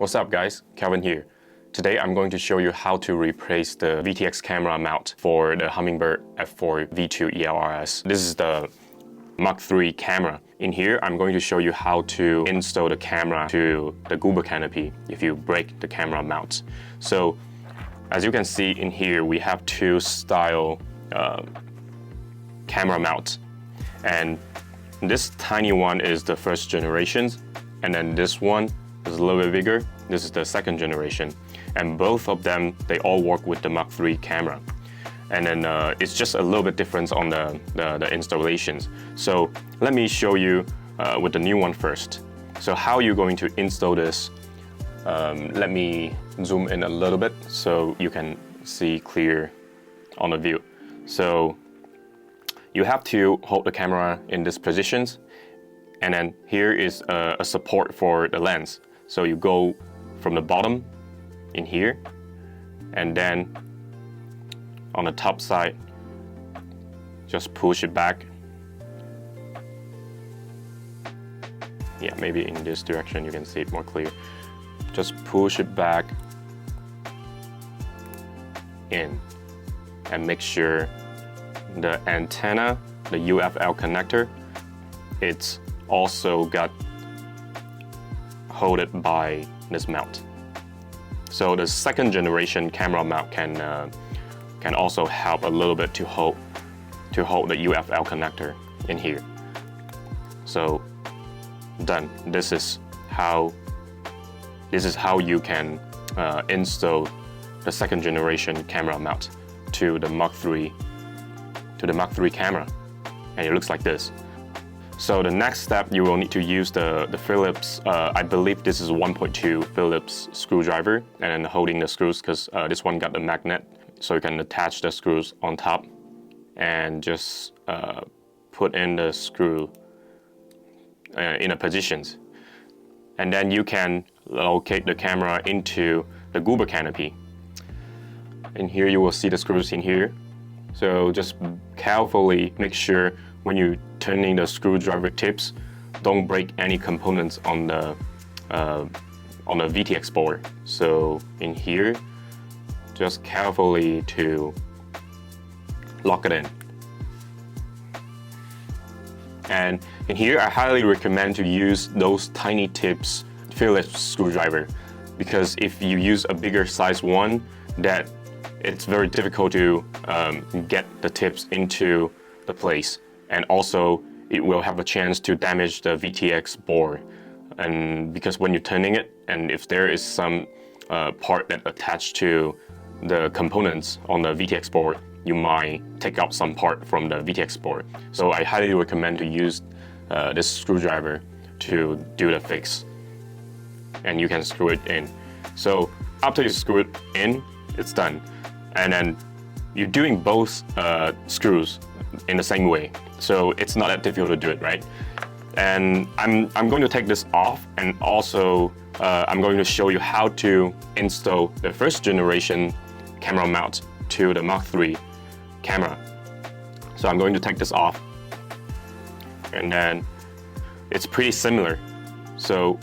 What's up guys, Calvin here. Today I'm going to show you how to replace the VTX camera mount for the HummingBird F4 V2 ELRS. This is the Mark III camera. In here I'm going to show you how to install the camera to the Goober Canopy if you break the camera mount. So as you can see in here, we have two style camera mounts, and this tiny one is the first generation, and then this one is a little bit bigger. This is the second generation, and both of them, they all work with the Mark III camera. And then it's just a little bit different on the installations. So let me show you with the new one first. So how you're going to install this, let me zoom in a little bit so you can see clear on the view. So you have to hold the camera in this positions, and then here is a support for the lens. So you go from the bottom in here, and then on the top side, just push it back. Yeah, maybe in this direction you can see it more clear. Just push it back in and make sure the antenna, the UFL connector, it's also got hold it by this mount. So the second generation camera mount can also help a little bit to hold the UFL connector in here. So done. This is how you can install the second generation camera mount to the Mark III camera, and it looks like this. So the next step, you will need to use the Phillips, I believe this is 1.2 Phillips screwdriver, and then holding the screws, because this one got the magnet, so you can attach the screws on top and just put in the screw in a positions. And then you can locate the camera into the Goober Canopy. In here you will see the screws in here. So just carefully make sure when you're turning the screwdriver tips, don't break any components on the VTX board. So in here, just carefully to lock it in. And in here, I highly recommend to use those tiny tips Phillips screwdriver, because if you use a bigger size one, that it's very difficult to get the tips into the place, and also it will have a chance to damage the VTX board. And because when you're turning it, and if there is some part that attached to the components on the VTX board, you might take out some part from the VTX board. So I highly recommend to use this screwdriver to do the fix, and you can screw it in. So after you screw it in, it's done. And then you're doing both screws in the same way, so it's not that difficult to do it, right? And I'm going to take this off, and also I'm going to show you how to install the first generation camera mount to the Mark III camera. So I'm going to take this off, and then it's pretty similar. So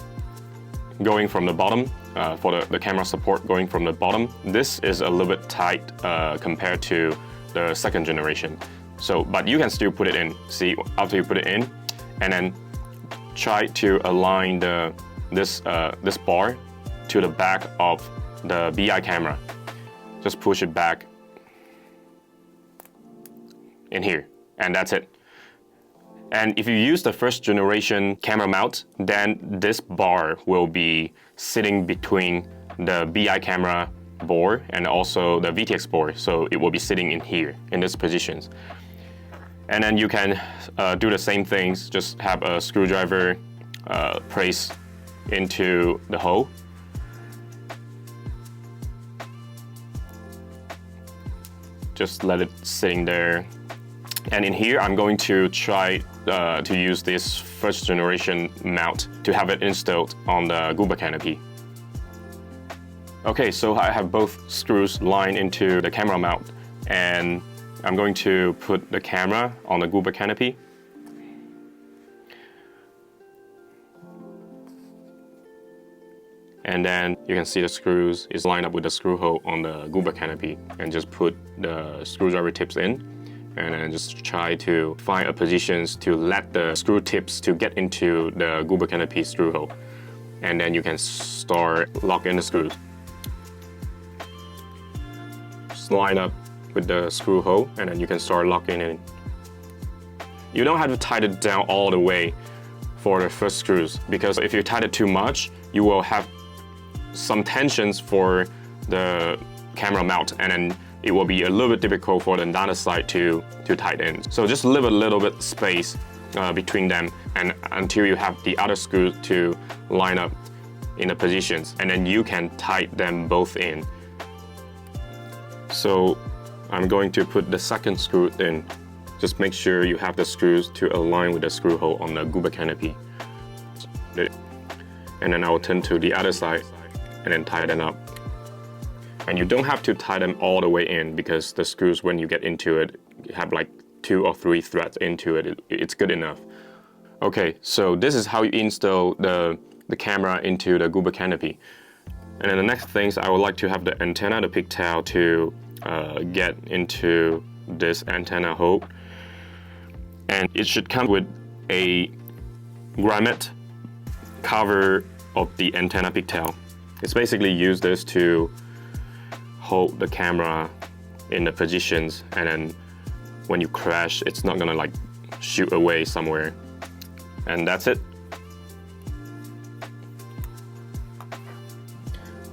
going from the bottom, for the camera support going from the bottom, this is a little bit tight compared to the second generation. So, but you can still put it in. See, after you put it in, and then try to align this bar to the back of the BI camera. Just push it back in here, and that's it. And if you use the first generation camera mount, then this bar will be sitting between the BI camera board and also the VTX board. So it will be sitting in here, in this positions. And then you can do the same things, just have a screwdriver place into the hole. Just let it sitting there. And in here, I'm going to try to use this first generation mount to have it installed on the Goober Canopy. Okay, so I have both screws lined into the camera mount, and I'm going to put the camera on the Goober Canopy. And then you can see the screws is lined up with the screw hole on the Goober Canopy, and just put the screwdriver tips in, and then just try to find a positions to let the screw tips to get into the Goober Canopy screw hole. And then you can start locking the screws. Just line up with the screw hole, and then you can start locking in. You don't have to tighten it down all the way for the first screws, because if you tighten it too much, you will have some tensions for the camera mount, and then it will be a little bit difficult for the other side to tighten. So just leave a little bit space between them, and until you have the other screws to line up in the positions, and then you can tighten them both in. So I'm going to put the second screw in. Just make sure you have the screws to align with the screw hole on the Goober Canopy. And then I will turn to the other side and then tighten up. And you don't have to tie them all the way in, because the screws, when you get into it, have like 2 or 3 threads into it. It's good enough. Okay, so this is how you install the camera into the Goober Canopy. And then the next things, I would like to have the antenna, the pigtail, to get into this antenna hole. And it should come with a grommet cover of the antenna pigtail. It's basically use this to hold the camera in the positions, and then when you crash, it's not gonna like shoot away somewhere. And that's it.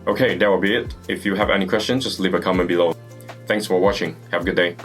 Okay, that will be it. If you have any questions, just leave a comment below. Thanks for watching. Have a good day.